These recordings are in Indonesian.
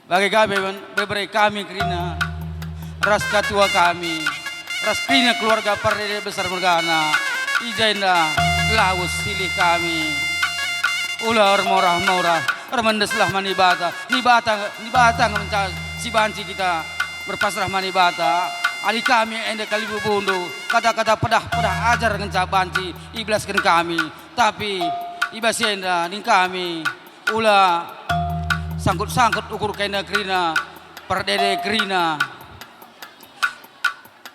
Bagi kami, beberapa kami kerina ras katua kami, ras kerina keluarga Pardede Besar Mergana, ijainda laus silih kami, ular morah-morah, remendeslah manibata, nibata mencari si banci kita berpasrah manibata, ali kami enda kali bundu, kata-kata pedah ajar ngencak banci, iblaskan kami, tapi ibasenda ning kami, ulah sangkut-sangkut ukur kena kerina Pardede kerina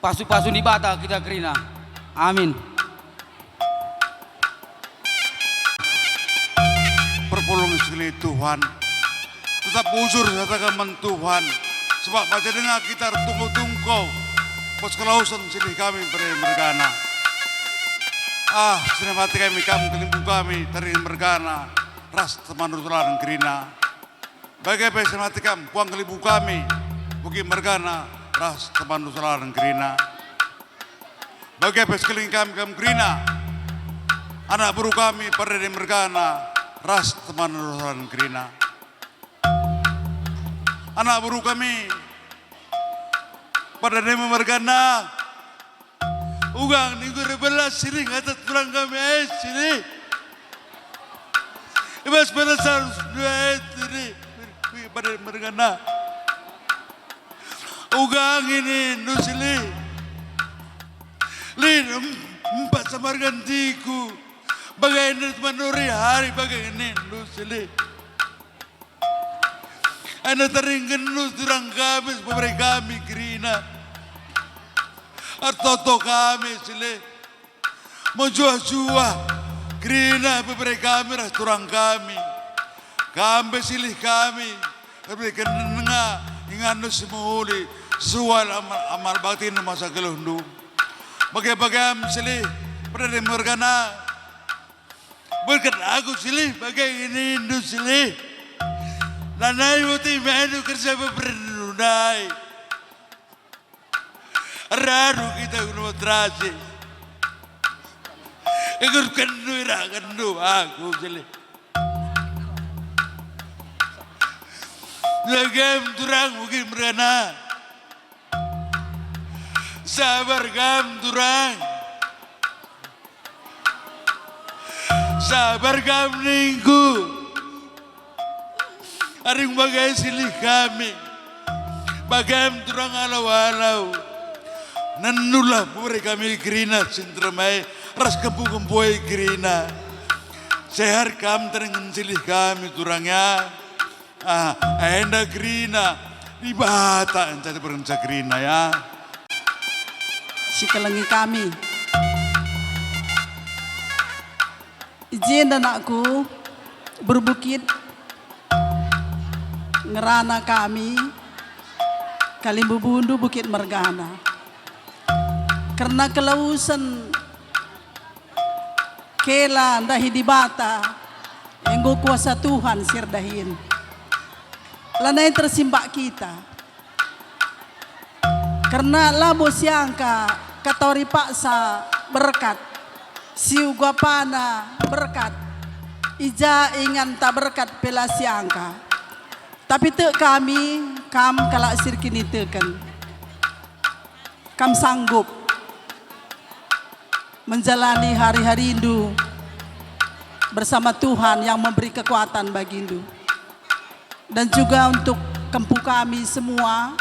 pasu-pasu nibata kita kerina, amin. Perpulung sekali Tuhan, tetap uzur katakan Tuhan, sebab baca dengar kita tunggu-tunggu pos kelausan silih kami Pardede Mergana. Senang hati kami kelimpung kami dari Mergana, ras teman rutalan kerina. Bagaimana senang hati kami, puang kelimpung kami, bukit Mergana, ras teman rutalan kerina. Bagaimana sekeliling kami kerina, anak buru kami Pardede Mergana, ras teman rutalan kerina. Anak buru kami Pardede Mergana, ugang minggu rebelas sini kata tulang kami sini. Ibas belasar dua sini Pardede Mergana. Ugang ini nusili. Lin empat samar gantiku. Bagaimana menuri hari bagaimana nusili. Anda teringin nus durang kami sebagai kami kerina. Artoto kami sile menjua-jua kerina beberapa kami restoran kami silih kami tapi kenenga inganu semuli sual amal bakti nu masa gelundu bagai-bagai silih Pardede Mergana berkat aku silih bagai ini indu silih nanai uti menu kerja beberapa raro kita guna terasi. Ikut kendu aku jelek. Lagam turang mungkin Mergana. Sabar gam turang. Sabar gam ninggu. Aring bagai silih kami. Bagam turang alau-alau. Nanulah mereka kami kerina sintramai ras kempu-kempuai kerina sehar kam terengen silih kami turangnya enda kerina di bata encah berencah kerina ya Sikelengi kami izin dan aku berbukit ngerana kami Kalimbu Bundu Bukit Mergana. Karena kelausan kela dahi di bata yang kuasa Tuhan sirdahin lanai tersimbak kita karena labo siangka katori paksa berkat siu guapana berkat ija ingan tak berkat pela siangka tapi te kami kam kalak sirkini teken kam sanggup menjalani hari-hari Indu bersama Tuhan yang memberi kekuatan bagi Indu dan juga untuk kempu kami semua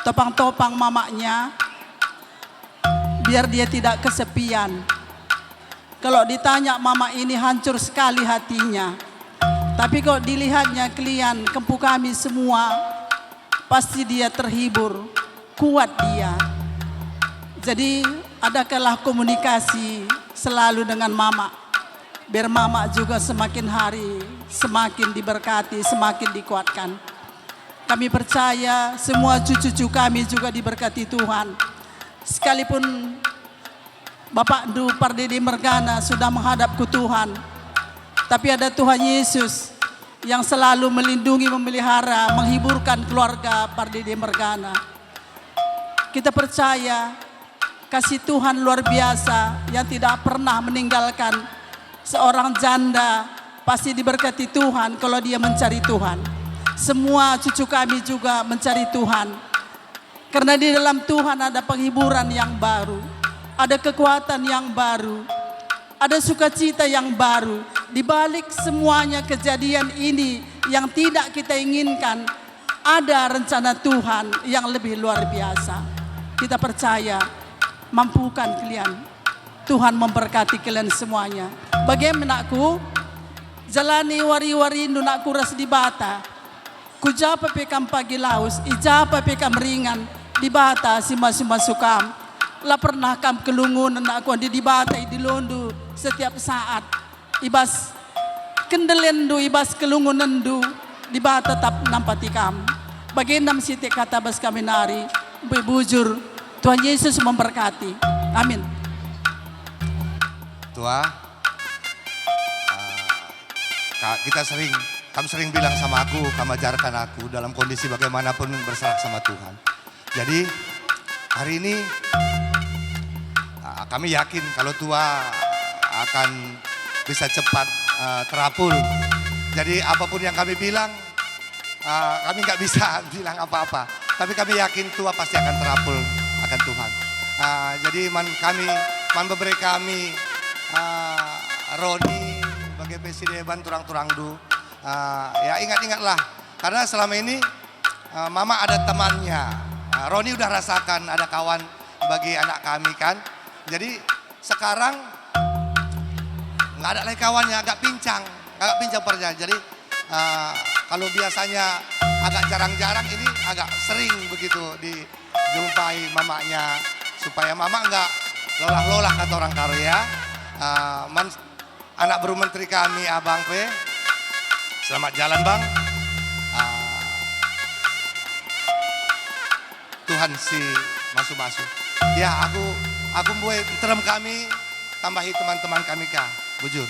topang-topang mamaknya biar dia tidak kesepian. Kalau ditanya mama ini hancur sekali hatinya, tapi kok dilihatnya kalian kempu kami semua pasti dia terhibur, kuat dia. Jadi adakanlah komunikasi selalu dengan mama biar mama juga semakin hari semakin diberkati, semakin dikuatkan. Kami percaya semua cucu-cucu kami juga diberkati Tuhan. Sekalipun Bapak Ndu Pardede Mergana sudah menghadap ke Tuhan, tapi ada Tuhan Yesus yang selalu melindungi, memelihara, menghiburkan keluarga Pardede Mergana. Kita percaya kasih Tuhan luar biasa yang tidak pernah meninggalkan seorang janda pasti diberkati Tuhan kalau dia mencari Tuhan. semua cucu kami juga mencari Tuhan. Karena di dalam Tuhan ada penghiburan yang baru, ada kekuatan yang baru, ada sukacita yang baru. Di balik semuanya kejadian ini yang tidak kita inginkan, ada rencana Tuhan yang lebih luar biasa. Kita percaya, mampukan kalian. Tuhan memberkati kalian semuanya. Bagaimana aku jalani wari-wari nunak kuras di bata. Kujapa pekam pagi laus, ijapa pekam ringan di bata sima-sima sukam. La pernah kam kelungun aku di bata di londu setiap saat. Ibas kendelendu ibas kelungunendu di bata tetap nampati kam. Baginam siti kata bas kami nari bebujur. Tuhan Yesus memberkati. Amin. Tua, kamu sering bilang sama aku, kamu ajarkan aku dalam kondisi bagaimanapun berserah sama Tuhan. Jadi hari ini kami yakin kalau Tua akan bisa cepat terapul. Jadi apapun yang kami bilang, kami nggak bisa bilang apa-apa. Tapi kami yakin Tua pasti akan terapul akan Tuhan. Jadi man beberapa kami Roni sebagai presiden turang-turang du. Ya ingat-ingatlah karena selama ini Mama ada temannya. Roni udah rasakan ada kawan bagi anak kami kan. Jadi sekarang nggak ada lagi kawannya, agak pincang pernya. Jadi kalau biasanya agak jarang-jarang, ini agak sering begitu dijumpai mamanya supaya mama nggak lolah-lolah kata orang karya. Anak baru menteri kami Abang P, selamat jalan Bang. Tuhan si masuk-masuk. Ya aku buat terem kami, tambahi teman-teman kami kah, bujur.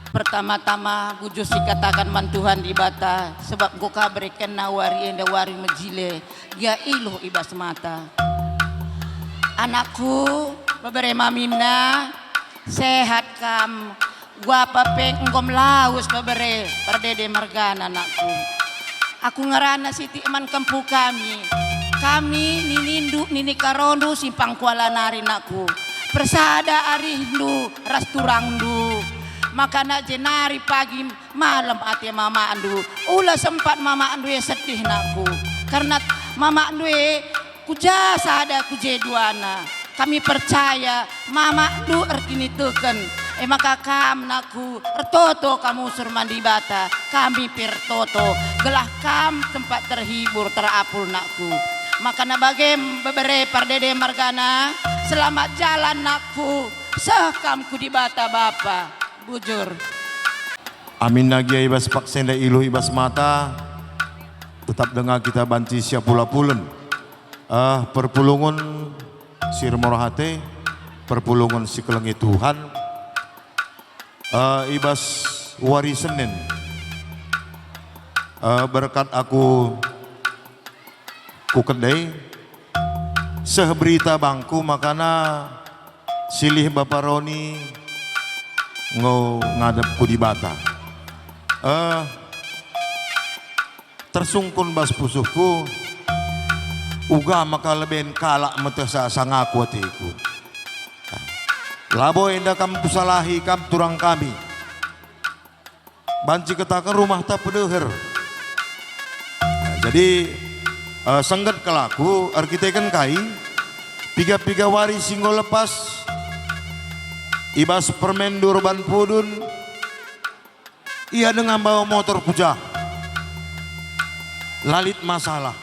Pertama-tama bujur si katakan man Tuhan di bata, sebab ku kaberikan nawari enda wari mejile, ya iluh ibas mata. Anakku, babere mamimna, sehat kam, gua papeng engkom laus babere, perdede margana anakku. Aku ngerana siti eman kempu kami ninindu nini karondu simpang kuala nari nakku. Persada arindu rasturangdu. Makana jenari pagi malam ati mama andu. Ula sempat mama andu ya sedih nakku. Karena mama andu kujasa ada kujeduana. Kami percaya mama andu erkini teken. Maka kam naku ertoto kamu surmandi bata. Kami pirtoto gelah kam tempat terhibur terapul nakku. Makana bagem bebere pardede margana. Selamat jalan nakku. Sekamku di bata bapa. Bujur. Amin nagia ibas paksenda ilu ibas mata. Tetap dengar kita banci siap pula-pulen. Perpulungan sir morahate. Perpulungan si kelengi Tuhan. Ibas wari Senin. Berkat aku ku kedai. Seberita bangku makana silih Bapak Roni ngadep ku di bata. Tersungkun bas pusuhku uga maka leben kalak metesa sangaku hatiku. Labo enda kam kusalahi kam turang kami. Banci ketakan rumah tak pedeher. Jadi senggat kelaku arkiteken kai piga-piga wari singgo lepas ibas permen durban pudun ia dengan bawa motor puja lalit masalah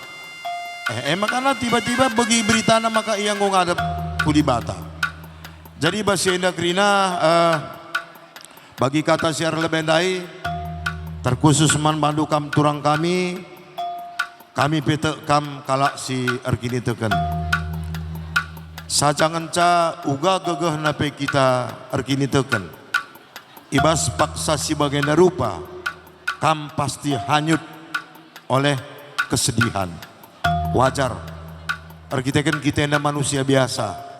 makanya tiba-tiba bagi berita maka ia ngadep kudi bata. Jadi bahasa indah krina bagi kata siar lebendai terkhusus man bandu kam turang kami pete kam kalak si erkini teken. Sajangan ca uga gegeh nape kita erkini teken. Ibas paksa si bagian rupa kam pasti hanyut oleh kesedihan. Wajar. Erkiteken kita enda manusia biasa.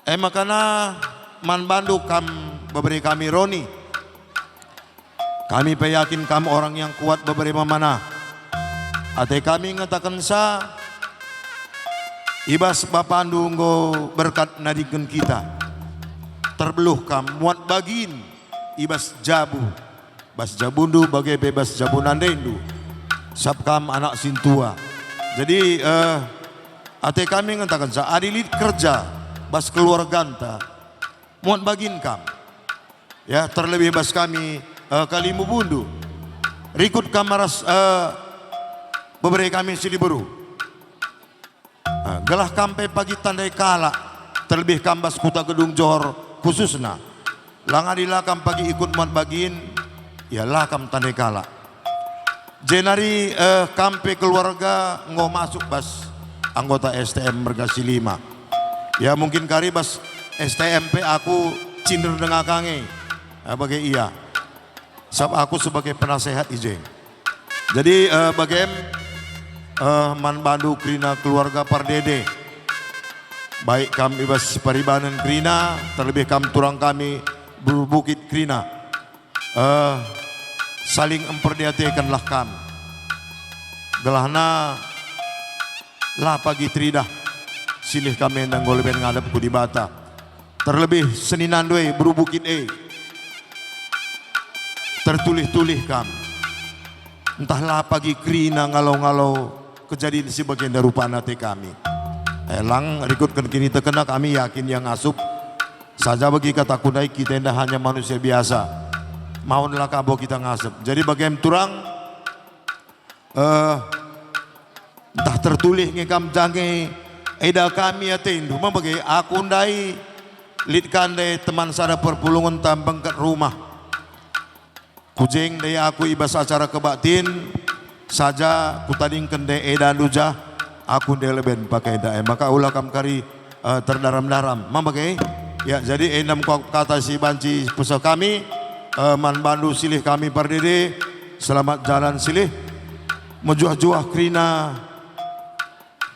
Makana man bandu kam beberi kami Roni. Kami yakin kamu orang yang kuat beberapa mana. Ate kami ngatakan sa ibas bapandu nggo berkat nadikan kita. Terbeluh kam muat bagin ibas jabu. Bas jabundu bagai bebas jabunandendu. Sabkam anak sintua. Jadi ate kami ngatakan sa adilit kerja bas keluarganta muat bagin kam. Ya terlebih bas kami kalimu bundu. Rikut kamaras beberapa kami siliberu. Gelah kampe pagi tandai kala terlebih kambas kuta gedung Johor khususna. Langadila kam pagi ikut muat bagin ya lakam tandai kala. Jenari kampe keluarga ngo masuk bas anggota STM Mergasi 5. Ya mungkin kari bas STMP aku cinder dengan kange bagai iya. Sebab aku sebagai penasehat izin. Jadi man bandu krina keluarga Pardede. Baik kami ibas paribanan krina, terlebih kami turang kami berbukit krina. Saling memperhatikanlah kami. Gelahna lah pagi tridah silih kami endang goleben ngadap ku di bata. Terlebih seninan doi berubukit tertulih-tulih kami. Entahlah pagi krina ngalau-ngalau kejadian si bagian dari rupa nate kami. Elang rikutkan kini terkena kami yakin yang asup saja bagi kata kudai kita indah hanya manusia biasa. Mohonlah kabo kita ngasup. Jadi bagian turang entah tertulih ngekam jange eda kami atendu bagai aku ndai litkande teman sada perpulungan tambang ke rumah. Kujeng daya aku ibas acara kebatin saja kutading kende edan duja aku deleben pakai dae maka ulah kam kari terdaram-daram mamakai ya jadi enam kata si banci pusat kami man bandu silih kami Pardede selamat jalan silih mejuah-juah krina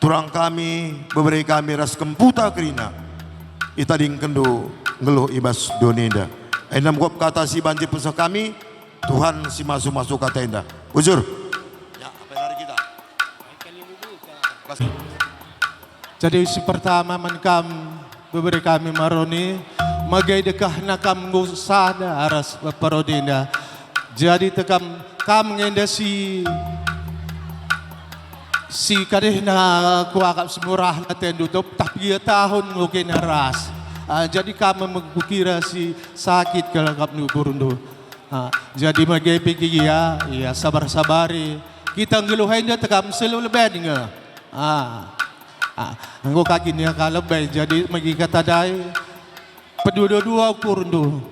turang kami beberapa kami ras kemputa krina itading kendo ngeluh ibas doneda enam kata si banci pusat kami Tuhan si masuk-masuk kata indah ujur. Jadi si pertama mankam beberi kami maroni magai dekah nakam ngusada aras parodinda. Jadi tekam kam ngenda si kadehna kuakap semurah na tendutup tapi tahun mungkin aras. Jadi kami mengukira si sakit kalau kap nuburundu. Jadi magai pikir ya sabar-sabari kita ngeluhain dia tekam selalu lebih dengar. Anggo kaki niya kalabay jadi magikatadai pedua-dua kurundu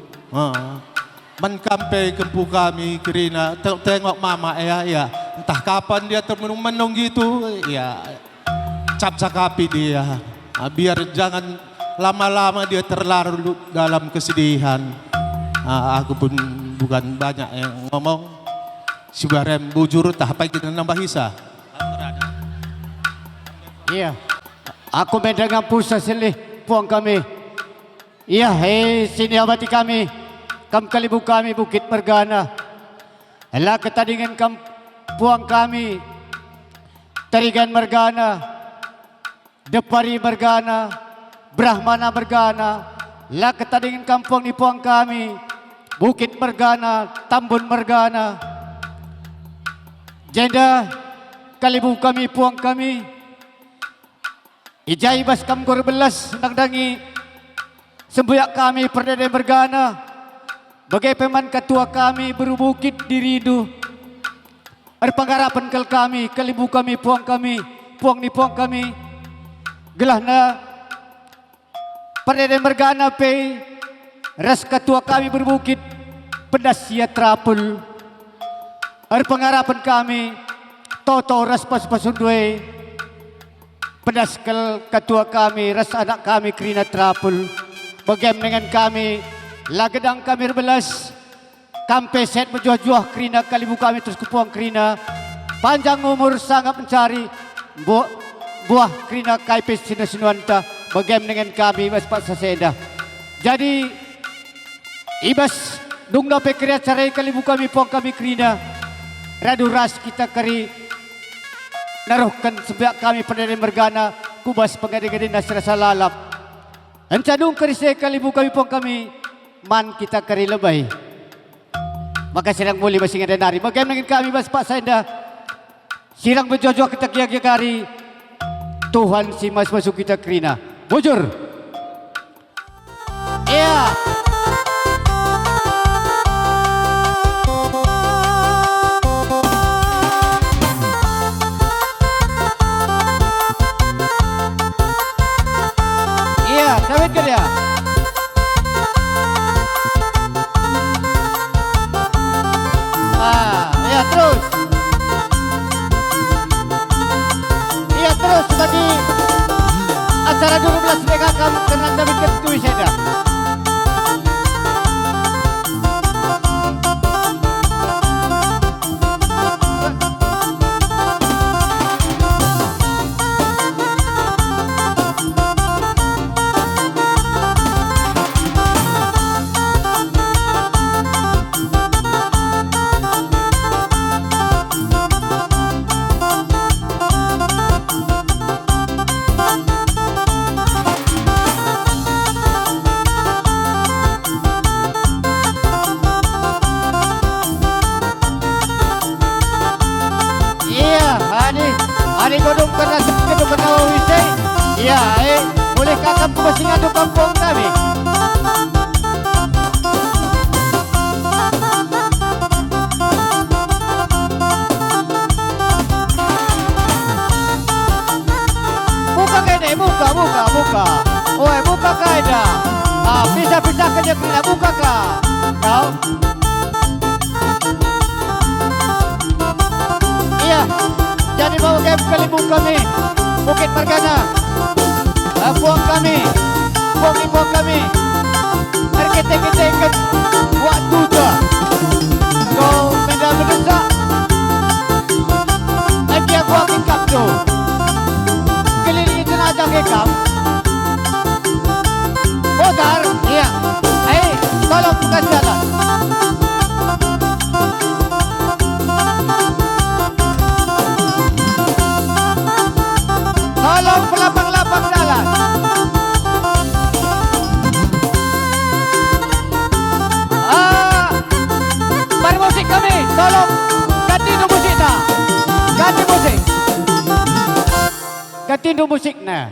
man kampe kempu kami kirina tengok mama ya entah kapan dia termenung-menung gitu ya cap sakapi dia biar jangan lama-lama dia terlarut dalam kesedihan. Aku pun bukan banyak yang ngomong si barem bujur tak apa kita nambah hisa. Iya, aku mendengar pusat silih puang kami. Iya, sini abati kami, kam kalibu kami Bukit Mergana. Elah ketadingan kam puang kami, Tarigan Mergana, Depari Mergana, Brahmana Mergana. Lah ketadingan kampung di puang kami, Bukit Mergana, Tambun Mergana. Jenda kalibu kami puang kami. Ijai bas kam belas nangdangi sembuyak kami Pardede Mergana bagai peman ketua kami berubukit diridu erpanggarapan kel kami kalibu kami puang ni puang kami gelahna Pardede Mergana pe ras ketua kami berbukit pedas ya trapul erpanggarapan kami toto ras pas-pasundwe pedas ketua kami, ras anak kami Krina Trapul. Bagaimana dengan kami, lagedang kami belas, kampe set berjuah-juah Krina kalibu kami terus kepuang Krina. Panjang umur sangat mencari buah Krina kaipis sinuanta. Bagaimana dengan kami, Mas Pak Saseda. Jadi, ibas Dung na pekriya saray kalibu kami puang kami krina. Radu ras kita kari naruhkan sebiak kami Perdana Mergana kubas pengadi-gadi nasrasa lalap. Encadung kari saya kalibu kami puang kami man kita kari lebay. Maka sirang muli masing ada nari. Bagaimana dengan kami bas Pak Sainda? Sirang berjojo kita kia-kia kari. Tuhan si mas masuk kita krina. Bujur. Iya. Iya, sawit ke dia. Ya terus. Iya terus bagi acara 12 PKK tenang David Ketui Seda. Hari godong karena kedua kena wisai. Iya, boleh kakak masih ngadu kampung kami. Buka kene, buka. Oi, buka kaida. Pisah-pisah kerja kena buka kah? Kau? Iya. Jadi bawa game kalibu kami Bukit Mergana puang kami puang kami kita ikan waktu je kau benda mendesak lagi aku akan kap tu keliling jenazah kekam Botar iya tolong buka jalan. Tolong pelapang-lapang jalan. Bermusik kami, tolong ganti musik nak. Ganti musik. Ganti musik nak.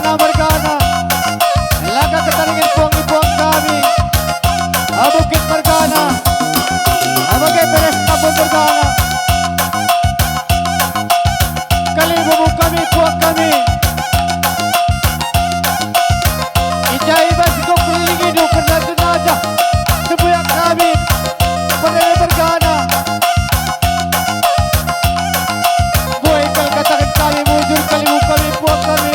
Mergana. Laga ketaringan puang-puang kami. Bukit Mergana. Bagai beres tabun Mergana. Kali bubuk kami, puang kami. Ijai basikok keliling hidup kerja jenazah. Sebuyak kami. Perdana Mergana. Boy kal katakan kami mujur kali bubuk kami, puang kami.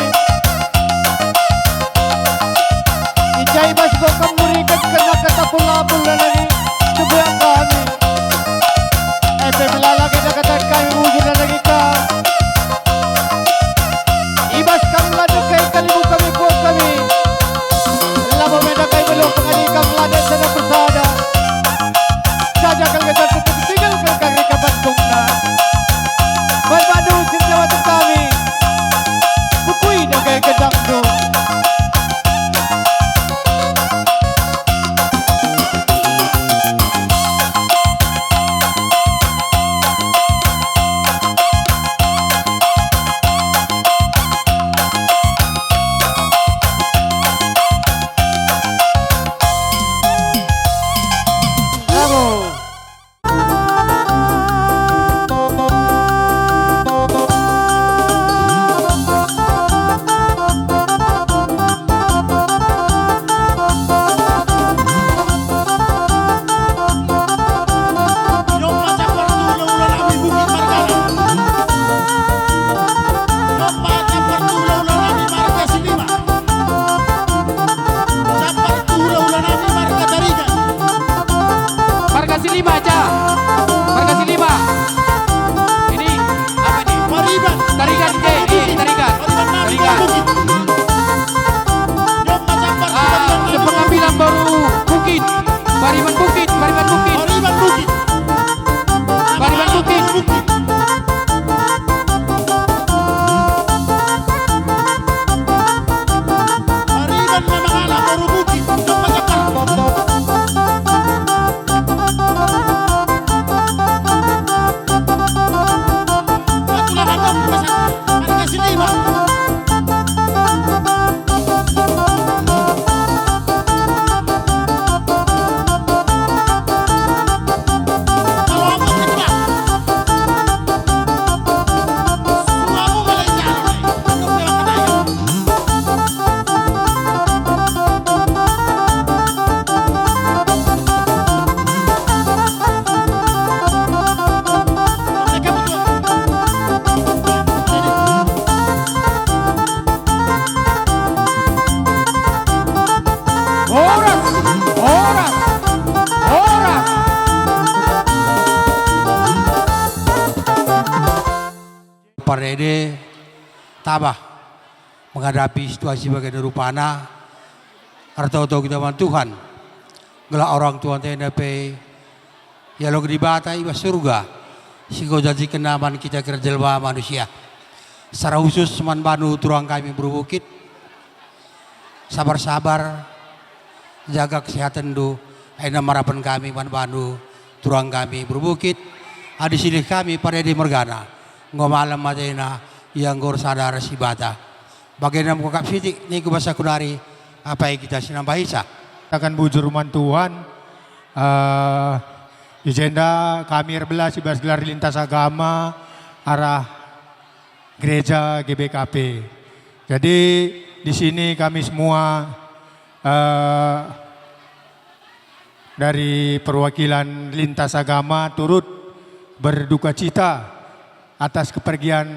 Ijai basikok kami berikan kena kata pula-pula lagi. Sebuyak kami. Bila lagi nak kata kami mujur dan lagi kami. Ibas kami lada kaya kali bubuk kami, puang kami. Lama menda kaya belum pengali kami lada sana bersada. Saja kali kata tetap tinggal kali kami kapan tungna. Berbadu cinta waktu kami. Bukui dah kaya kedang tu. Pardede tabah menghadapi situasi bagai rupana arto kita man Tuhan gelak orang Tuhan TNP ya lo dibata iba surga siko janji kenaman kita kerjelma manusia secara khusus man banu turang kami berbukit sabar-sabar jaga kesehatan do aina marapan kami man banu turang kami berbukit adi silih kami Pardede Mergana ngomalam matena yang gor sadar si bata. Bagaimana muka fitik ni ku bahasa kunari apa yang kita sinambah isa. Akan bujur rumah Tuhan. Agenda kami R11 gelar lintas agama arah gereja GBKP. Jadi di sini kami semua dari perwakilan lintas agama turut berduka cita atas kepergian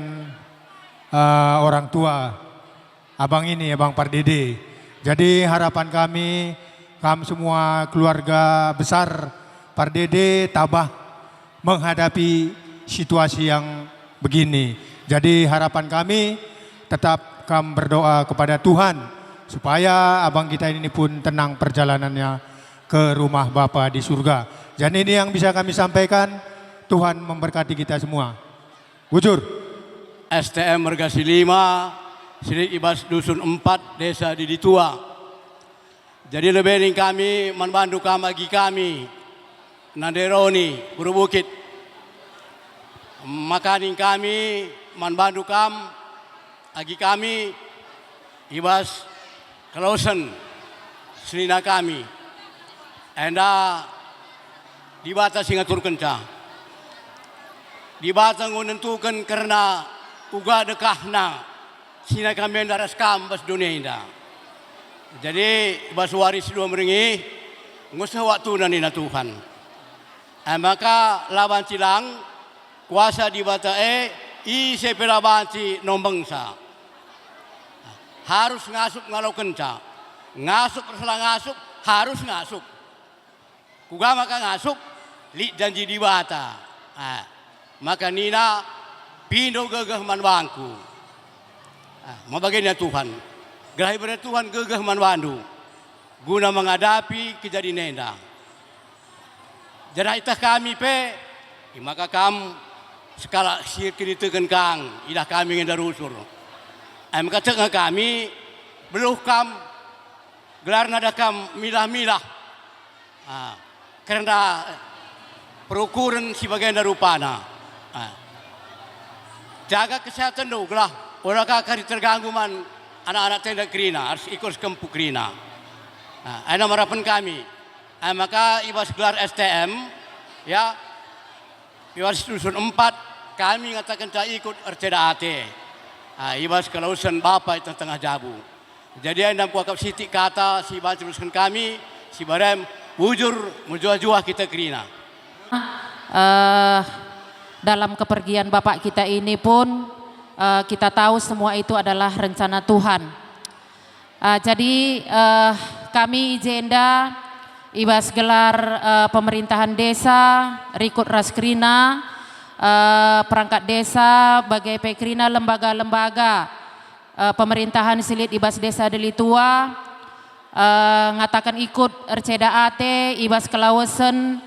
orang tua abang ini, Abang Pardede. Jadi harapan kami semua keluarga besar Pardede tabah menghadapi situasi yang begini. Jadi harapan kami tetap kami berdoa kepada Tuhan supaya abang kita ini pun tenang perjalanannya ke rumah Bapa di surga. Jadi ini yang bisa kami sampaikan. Tuhan memberkati kita semua. Bujur. STM Mergasi 5, Sidik Ibas Dusun 4, Desa Diditua. Jadi lebih kami membantu bagi kami, Nanderoni, Buru Bukit. Makanin kami membantu agi kami, ibas Kalausen selina kami. Enda dibata singatur kenca. Dibata ngunentukan karena uga dekahna sina kami daras kambas dunia indah. Jadi ibas waris dua merengi ngusah waktu nina Tuhan. Maka laban cilang kuasa dibata ise pelabanci nombengsa. Harus ngasup ngalau kenca. Ngasup perselang ngasup harus ngasup. Kuga maka ngasup li janji dibata. Maka nina pindo gegah man bangku. Mabagainya Tuhan. Gerah ibarat Tuhan gegah man wandu. Guna menghadapi kejadian nenda. Jadi itah kami maka kam sekala sirkiri tekan kang idah kami ngendar usur. Maka tengah kami beluh kam gelar nada kam milah-milah. Karena perukuran sebagai darupana. Jaga kesehatan dulu gelah. Orang kakak terganggu man anak-anak tenda kerina harus ikut kempuk kerina. Ada harapan kami. Maka ibas gelar STM ya ibas dusun 4 kami ngatakan tak ikut erceda ate. Ibas Kalausen Bapak itu tengah jabu. Jadi anda kuakap siti kata si baca teruskan kami si barem wujur menjuah-juah kita kerina. Dalam kepergian Bapak kita ini pun kita tahu semua itu adalah rencana Tuhan. Jadi kami Ijenda ibas gelar pemerintahan desa Rikut Raskrina perangkat desa bagai pekrina lembaga-lembaga pemerintahan silit ibas desa Delitua ngatakan ikut erceda ate ibas Kalausen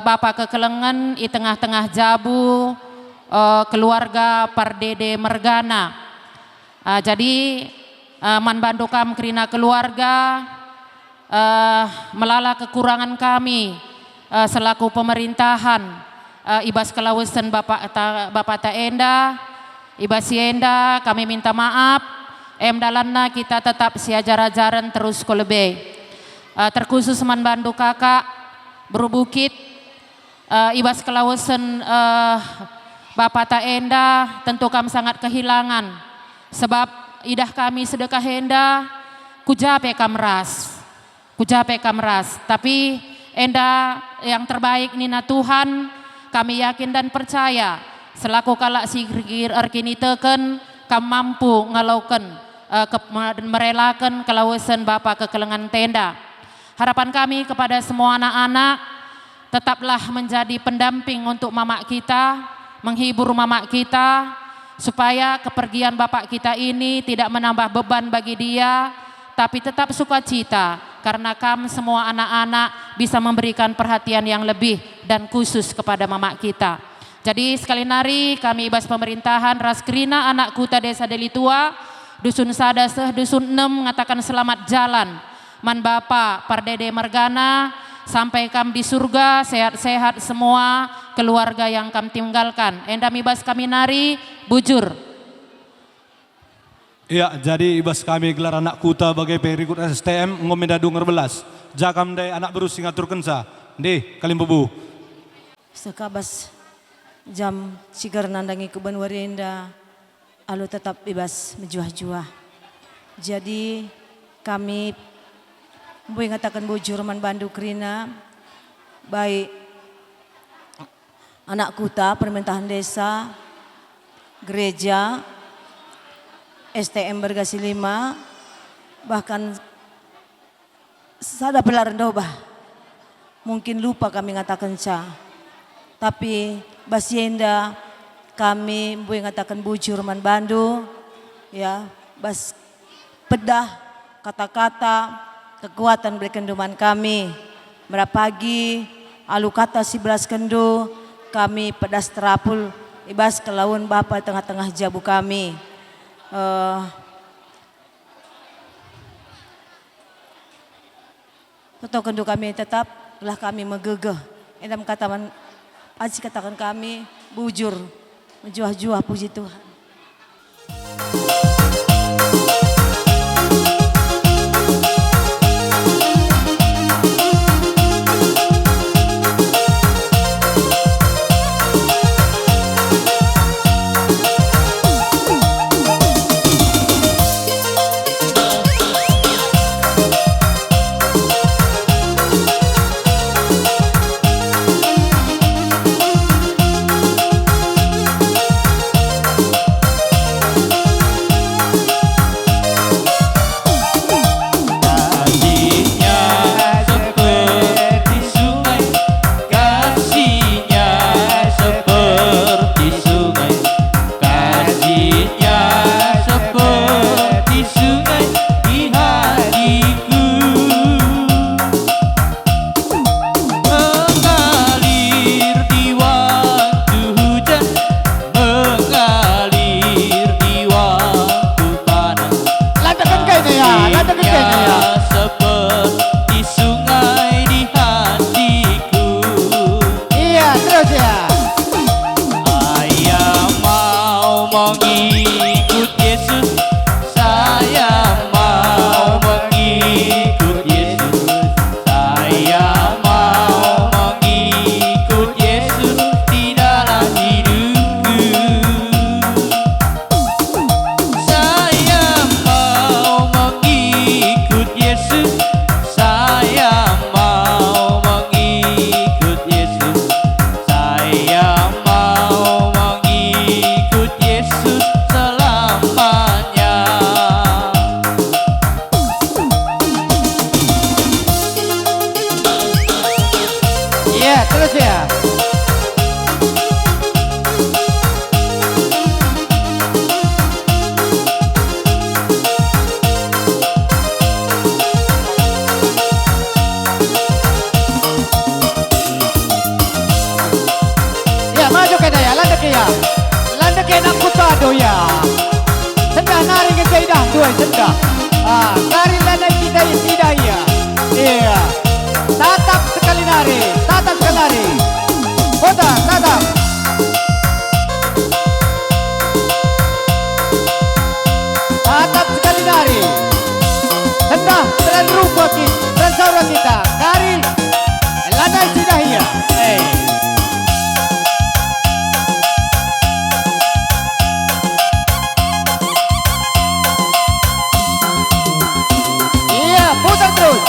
Bapak kekelengan i tengah-tengah jabu keluarga Pardede Mergana. Jadi man bandu kam kerina keluarga melala kekurangan kami selaku pemerintahan ibas Kalausen Bapak Taenda ibas Sienda kami minta maaf dalanna kita tetap siajar-ajaran terus kolebe terkhusus man bandu kakak berubukit ibas Kalausen Bapak Taenda tentu kami sangat kehilangan sebab idah kami sedekah henda kujape kamras tapi enda yang terbaik nina Tuhan kami yakin dan percaya selaku kalak sikir arkini teken kam mampu ngalaukan merelakan Kalausen Bapak kekelengan tenda. Harapan kami kepada semua anak-anak tetaplah menjadi pendamping untuk mamak kita, menghibur mamak kita supaya kepergian Bapak kita ini tidak menambah beban bagi dia tapi tetap sukacita karena kami semua anak-anak bisa memberikan perhatian yang lebih dan khusus kepada mamak kita. Jadi sekali nari kami ibas pemerintahan Raskrina anak kuta desa Delitua dusun Sadaseh dusun 6 mengatakan selamat jalan man Bapak Pardede Mergana sampai kam di surga sehat-sehat semua keluarga yang kam tinggalkan. Endam ibas kami nari bujur. Ya, jadi ibas kami gelar anak kuta bagai perikut STM ngomendadu ngerbelas. Jakam dai anak berus singatur kensa. Deh, kalim bebu. Sekabas jam cigar nandangi keban warenda alu tetap ibas menjuah-juah. Jadi kami boleh ngatakan bujur man bandu kerina baik anak kuta pemerintahan desa gereja STM Bergasi 5 bahkan sada pelar bah mungkin lupa kami ngatakan tapi basienda kami boleh ngatakan bujur man bandu ya bas pedah kata-kata kekuatan berkenduman kami berapagi alu kata 11 kendu kami pedas terapul ibas ke laun Bapak tengah-tengah jabu kami. Tetap kendu kami tetap lah kami megegeh. Endam katakan aji katakan kami bujur menjuah-juah puji Tuhan. Wakil dan saudara kita dari Ladai Sidahia. Iya, putar terus.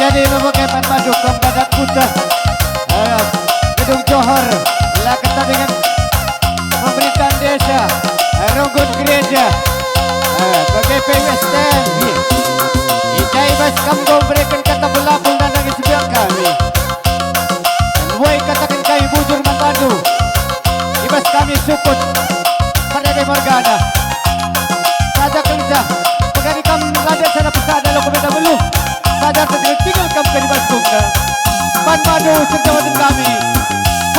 Jadi memakai pandu kepada kuda Gedung Johor Lakata dengan memberikan desa Runggut gereja Bagai PWSTM Ijai Bas Kambo berikan kata belapung dan nangis biar kami Dan woi katakan kami bujur membantu Ibas kami support pada Demargana Saja kerja Pegani kami ada sana pesada lo komenda beluh Sadar tinggal kamu ke di Basungna Ban Badu sejawatan kami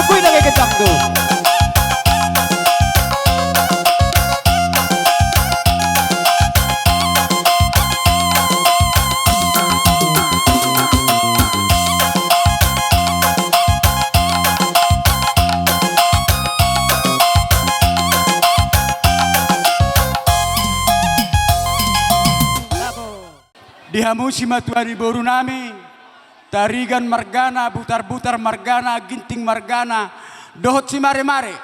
Bukui lagi kejam tu Dihamu si matuari boru nami, tarigan margana, butar-butar margana, ginting margana, dohot si mare-mare,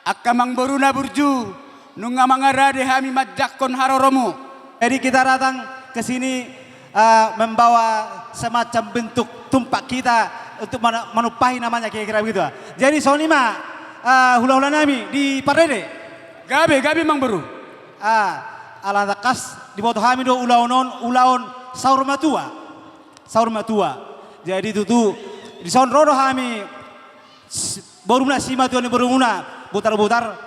akamang boruna burju, nunga mangarade hami majakon haroromu. Jadi kita datang ke sini membawa semacam bentuk tumpak kita untuk menumpahi namanya kira-kira begitu. Jadi sonima hula-hula nami di Parede. Gabe mang boru. Ala takas di bawah kami do ulaon saur matua. Jadi itu tuh di saun rodo kami boruna si matua ni boruna butar-butar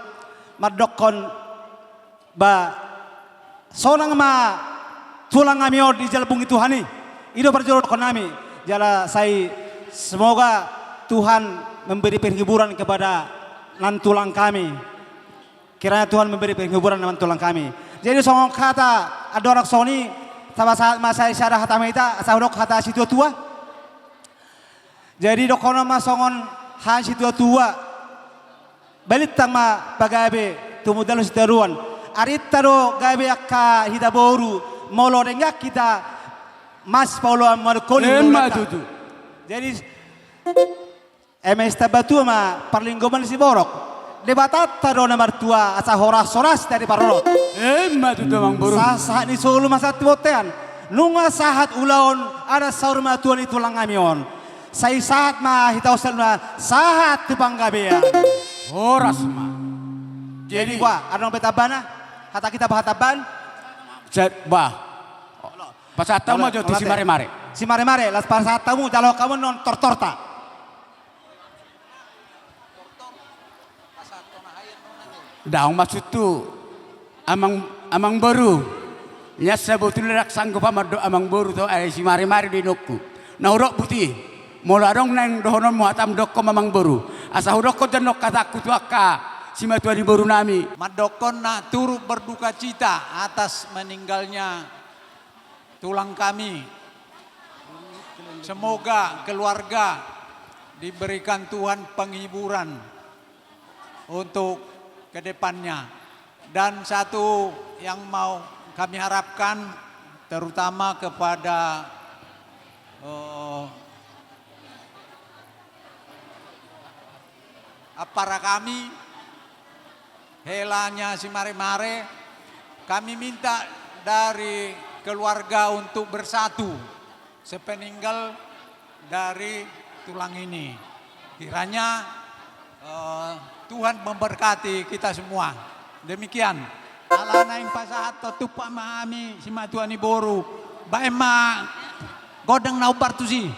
madokon ba sonang ma tulang kami di jalbung itu hani. Itu perjodoh kami. Jala saya semoga Tuhan memberi penghiburan kepada nantulang kami. Kiranya Tuhan memberi penghiburan dengan tulang kami. Jadi songong kata ada orang soni sama saat masa isyarah kata kita sahurok kata si tua. Jadi dokono mas songon han si tua balik tama pagabe tumudalo si teruan aritaro gabe akka hidaboru molo dengak kita mas paulo amarkoli tutu. Jadi MS tabatu ma parlinggoman si borok debatat taro nomor 2 asa horas-horas dari parolot. Tutu mang boru. Sahat ni solo masa tuotean. Nunga sahat ulaon ada saur matuan itu langamion. Sai sahat ma hitau selma sahat tupang gabean. Horas ma. Jadi wah ada petabana kata kita bahataban. Bah. Pasat tamu jo si mare-mare. Si mare-mare las pasat tamu jalo kamu non tortorta. Daong maksud tu amang baru. Ya sebetulnya rak sanggup amado amang baru tu ay si mari-mari di nokku. Na urok putih. Mola dong nang dohonon mo atam dokko amang baru. Asa hudokko dan nok kataku tu akka si matuari baru nami. Madokon na turut berduka cita atas meninggalnya tulang kami. Semoga keluarga diberikan Tuhan penghiburan untuk ke depannya. Dan satu yang mau kami harapkan terutama kepada para kami helanya si mare-mare, kami minta dari keluarga untuk bersatu sepeninggal dari tulang ini. Kiranya Tuhan memberkati kita semua. Demikian. Alana yang pasahat tutup mami si matuani boru. Bae ma godeng naubar tu si.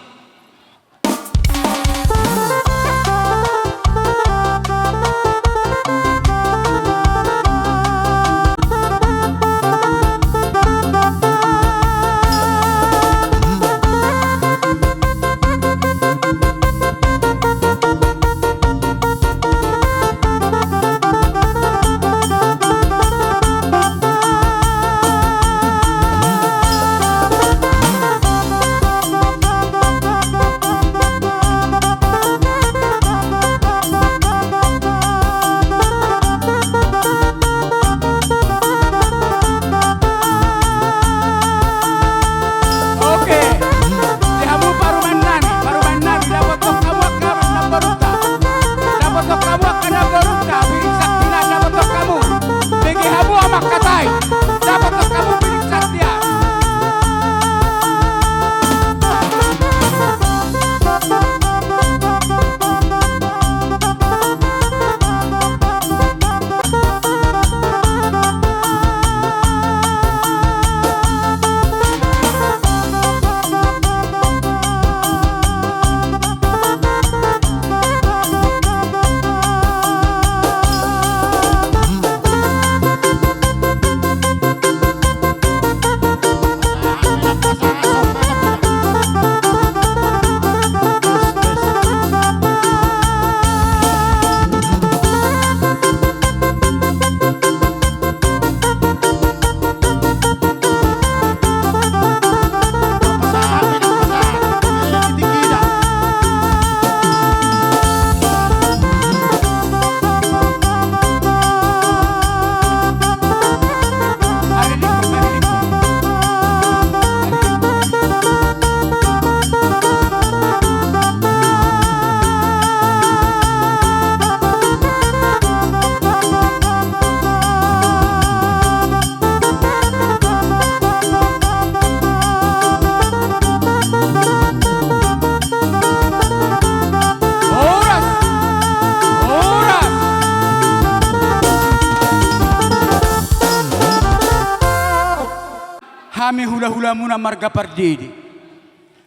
hula muna marga pardidi.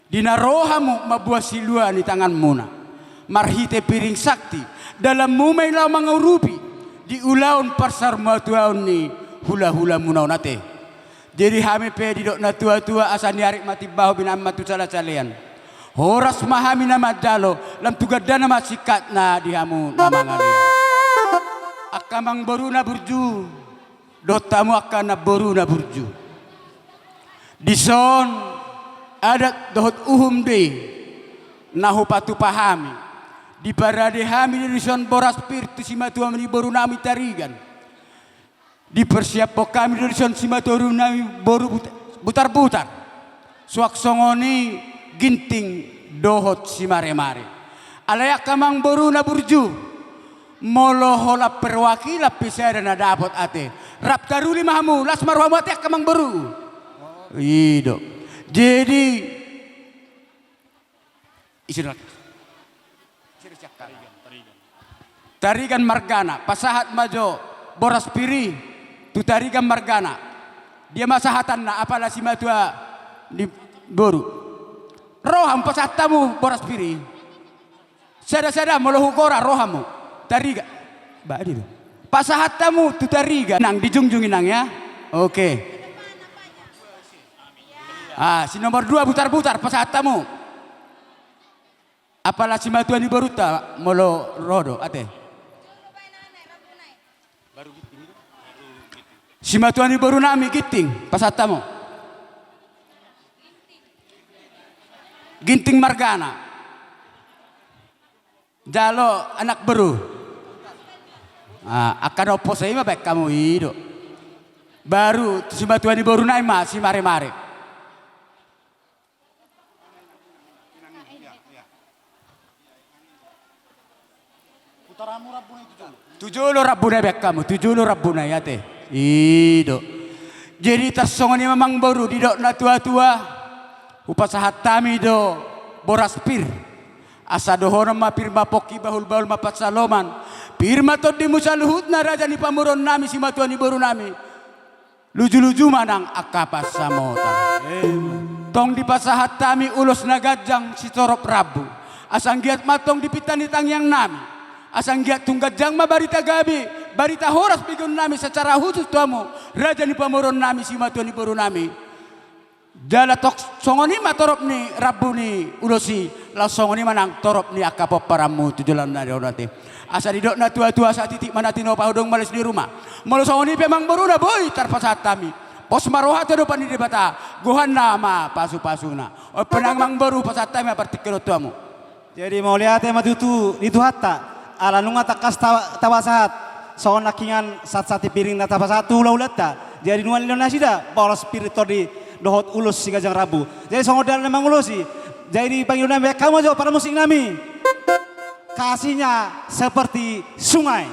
Dina rohamu mabuah silua di tangan muna. Marhite piring sakti dalam mumay lau mangurupi di ulaun pasar matuaun ni hula-hula muna nate. Jadi hami pe di dok na tua-tua asani arik mati bahu binam matu salah-salian. Horas mahami nama jalo lam tugadana masikat na dihamu nama ngalian. Akamang baru na burju, dotamu akan na baru na burju. Dison adat dohot uhum de, nahu patu pahami. Di parade hami di dison boras pirtu simatu amni baru nami tarigan. Di persiap kami di dison simatu nami baru butar-butar. Suak songoni ginting dohot simare-mare. Alayak kamang baru na burju. Molohola perwakila pisada na dapat ate. Rap karuli mahamu las marwamu ate kamang baru. Ido. Jadi isirak. Tarigan margana, pasahat majo boras piri tu tarigan margana. Dia masahatan na apalah si matua di boru. Roham pasahatamu boras piri. Sada-sada molohukora rohamu. Tariga, badi tu. Pasahat tamu tu tariga, nang dijungjungin nang ya. Oke. Si nomor 2 butar-butar pasahat tamu. Apalah si matuan di baruta molo rodo ate. Si matuan di baru nami giting pasahat tamu. Ginting margana. Jalo anak baru. Akan opo saya mah baik kamu hidup. Baru si batuan di baru naik masih mare-mare. Tujuh lo rabbuna baik kamu, 7 lo rabbuna ya teh. Hidup. Jadi tasongan memang baru di dok na tua-tua. Upasahat tami do boras pir. Asa dohono ma pirma poki bahul-bahul mapat saloman. Pirma to di musaluhut na raja ni pamuron nami si matuan ni baru nami. Luju-luju manang akapas samotan. Tong di pasahat tami ulos nagajang si torop rabu. Asang giat matong di pitani tangyang nami. Asang giat tunggajang ma barita gabi. Barita horas bigun nami secara khusus tuamu. Raja ni pamuron nami si matuan ni baru nami. Jala tok songoni ma torop ni rabu ni ulosi. La songoni manang torop ni akapop paramu tujulan na donate. Asa didok na tua-tua saat titik mana tino pahodong malis di rumah. Molo songoni memang baru na boy tarpasat kami. Pos maroha to depan di debata. Gohan nama pasu-pasuna. O penang mang baru pasat kami partikel tuamu. Jadi mau lihat matutu itu hatta. Ala nunga takas tawasahat. Soon nakingan sat-sati piring na tapasatu laulata. Jadi nuan Indonesia dah bolos spiritor di dohot ulus si gajang rabu. Jadi songodan memang ulusi. Jadi panggilan nami kamu jauh para musik nami. Kasihnya seperti sungai.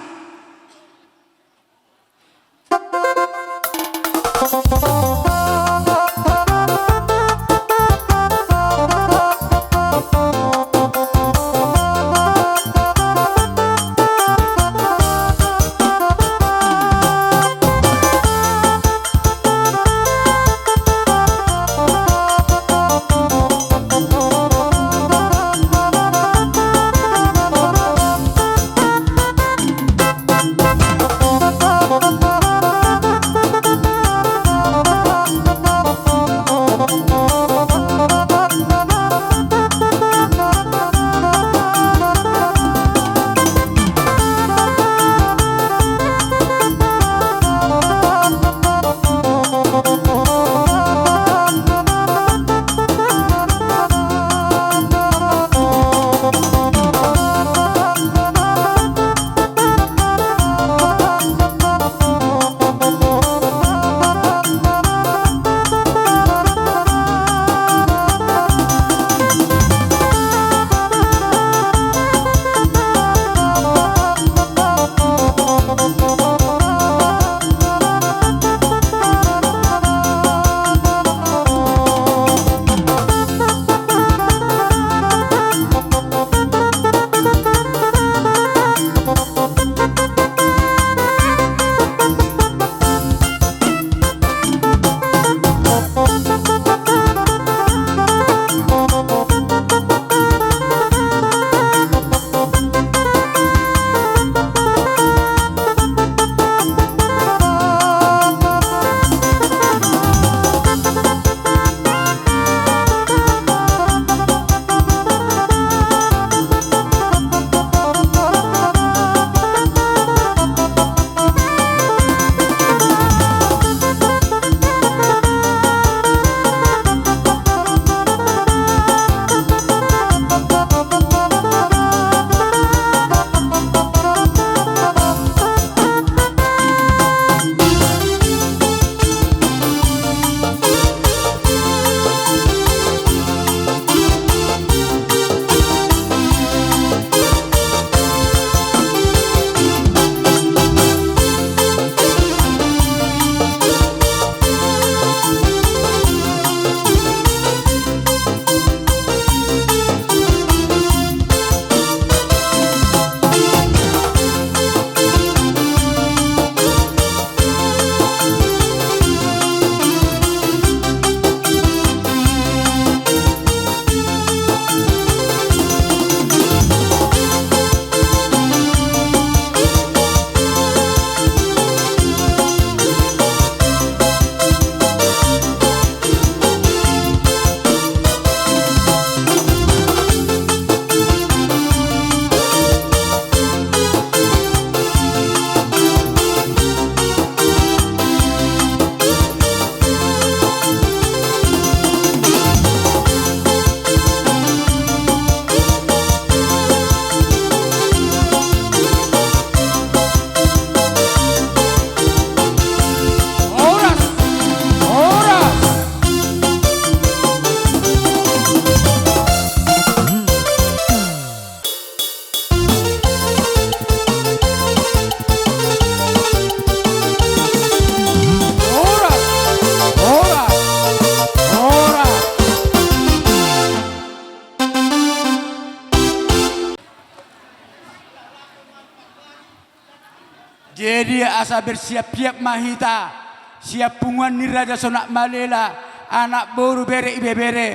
Jadi asa bersiap-siap mahita, siap punguan ni Raja Sonak Malela, anak boru bere ibe bere,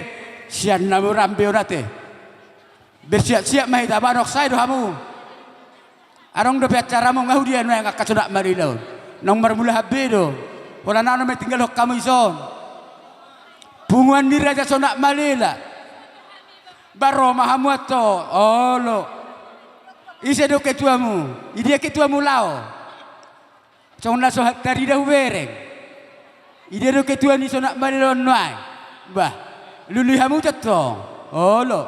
sian namu rambe orate. Bersiap-siap mahita, barok saya dohamu. Arong do acara mo ngau dia no yang akan Sonak Malela. Nong marmula habe do, wala nano may tinggal hok kamu ison. Punguan ni Raja Sonak Malela, baro mahamu ato, olo. Ise do ketuamu, idia ketuamu lao. Cong na sohat tari dah bereng. Ide do ketua ni Sonak Malela noai. Bah, lulu hamu catong. Oh lo.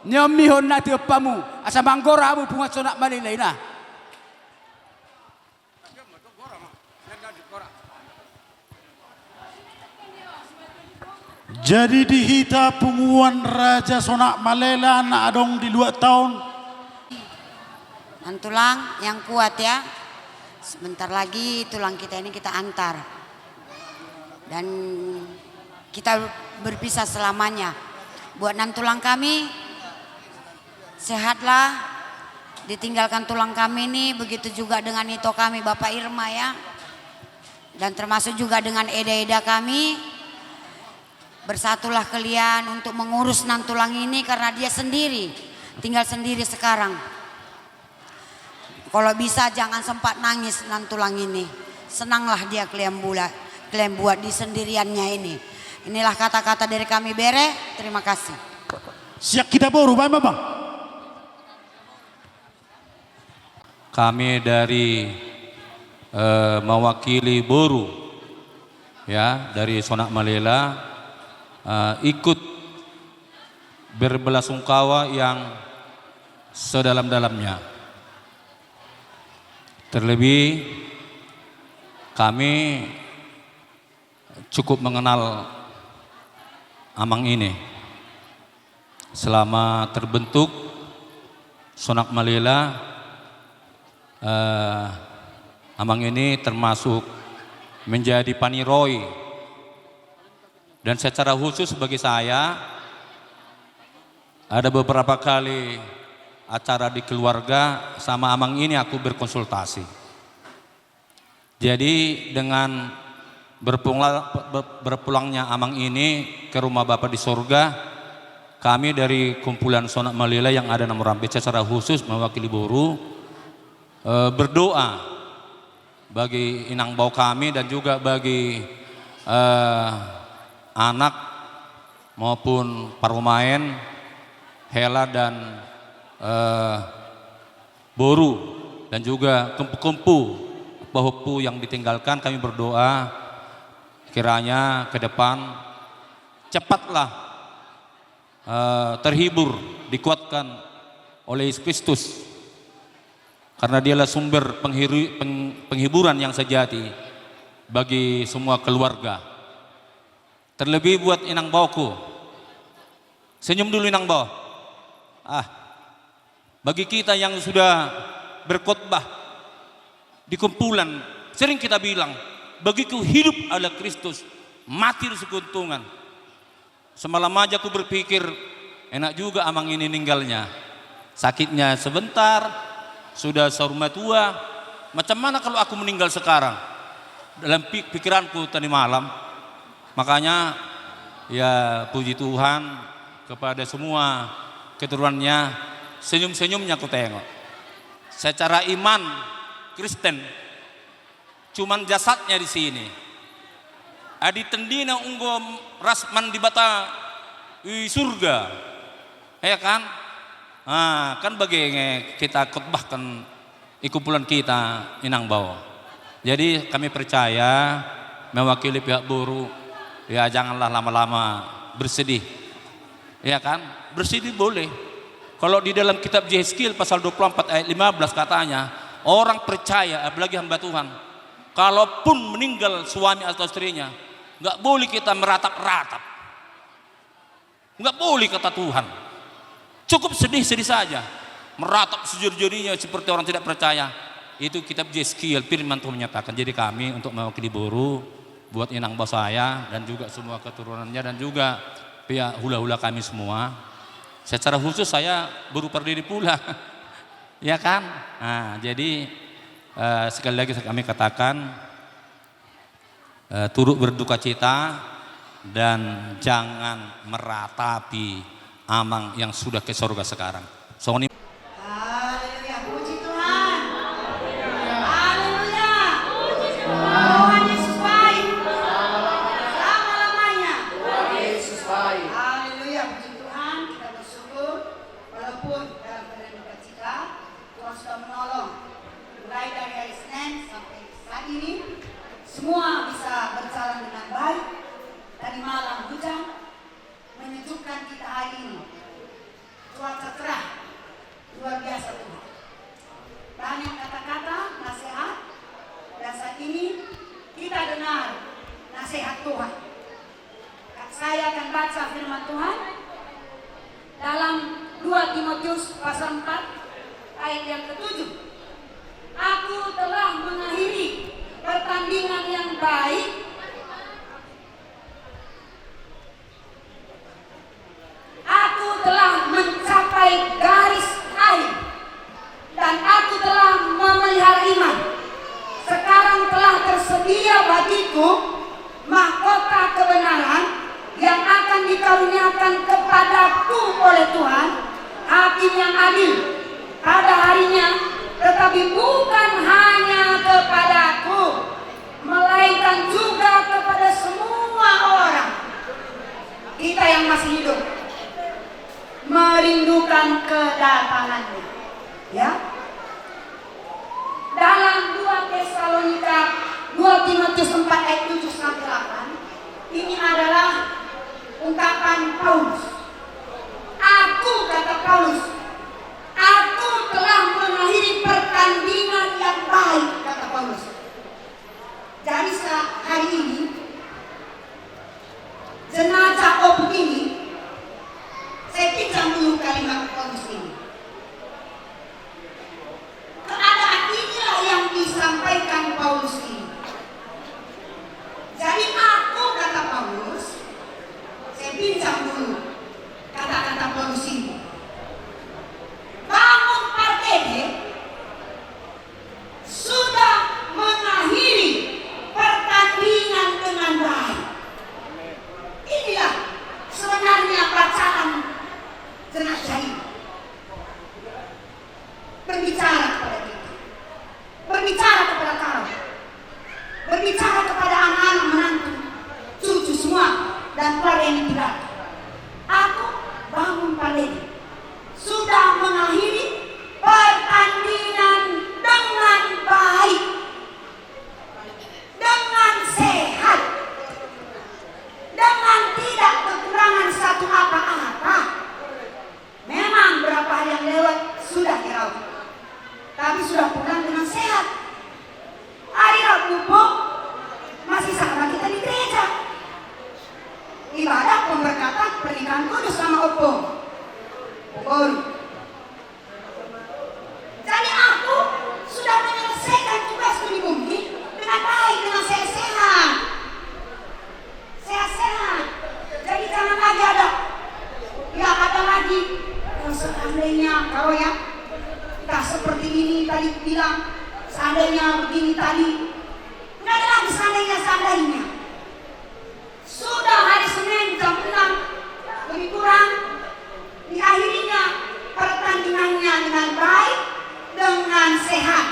Nyomi hon nati opamu, asa manggora hamu pungat Sonak Malela ina. Jadi dihita punguan Raja Sonak Malela na adong di 2 tahun. Tulang yang kuat ya. Sebentar lagi tulang kita ini kita antar. Dan kita berpisah selamanya. Buat 6 tulang kami, sehatlah. Ditinggalkan tulang kami ini, begitu juga dengan Ito kami Bapak Irma ya. Dan termasuk juga dengan Eda-Eda kami. Bersatulah kalian untuk mengurus 6 tulang ini karena dia sendiri. Tinggal sendiri sekarang. Kalau bisa jangan sempat nangis 6 tulang ini. Senanglah dia kalian buat di sendiriannya ini. Inilah kata-kata dari kami Bere. Terima kasih. Siap kita boru, Bang. Kami dari mewakili Boru ya dari Sonak Malela ikut berbelasungkawa yang sedalam-dalamnya. Terlebih kami cukup mengenal Amang ini. Selama terbentuk Sonak Malela, Amang ini termasuk menjadi paniroi. Dan secara khusus bagi saya, ada beberapa kali acara di keluarga sama Amang ini aku berkonsultasi. Jadi dengan berpulangnya Amang ini ke rumah Bapak di surga, kami dari kumpulan Sonak Malela yang ada nomor Rambe secara khusus mewakili Boru berdoa bagi inang bau kami dan juga bagi anak maupun parumain Hela dan Boru dan juga kempu-kempu bahupu yang ditinggalkan, kami berdoa kiranya ke depan cepatlah terhibur, dikuatkan oleh Yesus Kristus karena dialah sumber penghiburan yang sejati bagi semua keluarga. Terlebih buat inang bauku, senyum dulu inang bau. Bagi kita yang sudah berkhotbah di kumpulan, sering kita bilang, bagiku hidup adalah Kristus, mati sekeuntungan. Semalam aja aku berpikir, enak juga Amang ini ninggalnya. Sakitnya sebentar, sudah serumah tua, macam mana kalau aku meninggal sekarang? Dalam pikiranku tadi malam. Makanya ya puji Tuhan kepada semua keturunannya, senyum-senyumnya aku tengok. Secara iman Kristen, cuman jasadnya di sini. Adi tendina unggo rasman di bata surga, ya kan? Kan bagaimana kita khotbahkan kumpulan kita inang bau. Jadi kami percaya mewakili pihak Boru, ya janganlah lama-lama bersedih, ya kan? Bersedih boleh. Kalau di dalam kitab Yehezkiel pasal 24 ayat 15 katanya, orang percaya apalagi hamba Tuhan, kalaupun meninggal suami atau istrinya, nggak boleh kita meratap-ratap, nggak boleh kata Tuhan. Cukup sedih-sedih saja, meratap sejujurnya seperti orang tidak percaya. Itu kitab Yehezkiel, firman Tuhan menyatakan. Jadi kami untuk mewakili Boru, buat inang bos saya dan juga semua keturunannya dan juga pihak hula-hula kami semua. Secara khusus saya baru berdiri pula, ya kan? Jadi sekali lagi kami katakan turut berduka cita dan jangan meratapi amang yang sudah ke surga sekarang. Songoni. Haleluya, puji Tuhan. Haleluya. Tuhan Yesus baik. Selama-lamanya. Tuhan Yesus baik. Haleluya, puji Tuhan. Kita bersyukur walaupun dalam keadaan duka cita, Tuhan sudah menolong. Mulai dari hari Senin sampai saat ini, semua bisa berjalan dengan baik. Dari malam hujan menyejukkan kita hari ini. Cuaca cerah, luar biasa Tuhan. Banyak kata-kata, nasihat, dan saat ini kita dengar nasihat Tuhan. Saya akan baca firman Tuhan dalam 2 Timotius pasal 4 ayat yang ke-7. Aku telah mengakhiri pertandingan yang baik. Aku telah mencapai garis akhir dan aku telah memelihara iman. Sekarang telah tersedia bagiku mahkota kebenaran yang akan dikaruniakan kepadaku oleh Tuhan, Hakim yang adil pada harinya, tetapi bukan hanya kepadaku, melainkan juga kepada semua orang. Kita yang masih hidup merindukan kedatangannya, ya. Dalam 2 Tesalonika 2 Timotius 4 ayat 7 sampai 8, ini adalah ungkapan Paulus. Aku, kata Paulus, aku telah mengakhiri pertandingan yang baik, kata Paulus. Jadi hari ini jenazah opuk ini, saya pinjam dulu kalimat Paulus ini. Keadaan inilah yang disampaikan Paulus ini. Jadi aku, kata Paulus, saya pinjam dulu kata-kata Paulus ini. Bangun Partede sudah mengakhiri pertandingan dengan baik. Inilah sebenarnya bacaan jenazah ini. Berbicara kepada kita, berbicara kepada kau, berbicara kepada anak-anak, menantu, cucu semua, dan keluarga yang tidak. Aku bangun Partede sudah mengakhiri pertandingan dengan baik, dengan sehat, dengan tidak kekurangan satu apa-apa. Memang berapa hari yang lewat sudah dirawat, tapi sudah pulang dengan sehat. Hari Rabu masih sama kita di gereja. Ibadah pemberkatan pernikahan kudus sama Opung. Jadi aku sudah menyelesaikan tugasku di bumi dengan baik, dengan sehat-sehat. Sehat-sehat. Jadi jangan lagi ada lagi seandainya kalau ya tak seperti ini tadi bilang, seandainya begini tadi, nggak ada lagi seandainya. Sudah hari Senin jam 6 lebih kurang diakhirinya pertandingannya dengan baik, dengan sehat.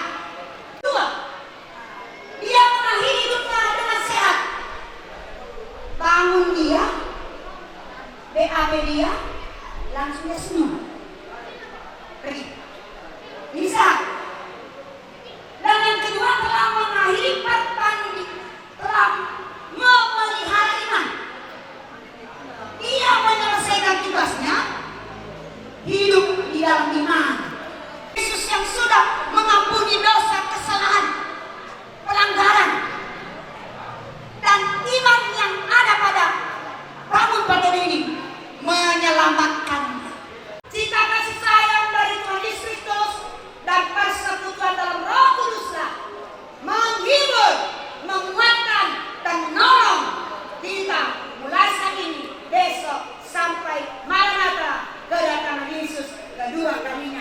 2, dia mengakhiri hidupnya dengan sehat. Bangun dia, BAB dia, langsung dia senyum. Bisa. Dan yang kedua telah mengakhiri pertandingan, telah memelihara iman. Dia menyelesaikan tugasnya, hidup di dalam iman. Yesus yang sudah mengampuni dosa, kesalahan, pelanggaran, dan iman yang ada pada bangun pada ini menyelamatkan. Cita kasih sayang dari Tuhan Yesus Kristus dan persekutuan dalam Roh Kuduslah menghibur, menguatkan, dan menolong kita mulai saat ini, besok sampai Maranatha, kedatangan Yesus kedua kalinya.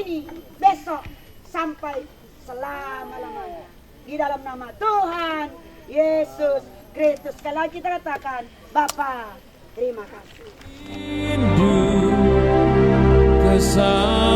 ini, besok, sampai selama-lamanya. Di dalam nama Tuhan Yesus Kristus. Sekali lagi kita katakan, Bapa, terima kasih. Kesal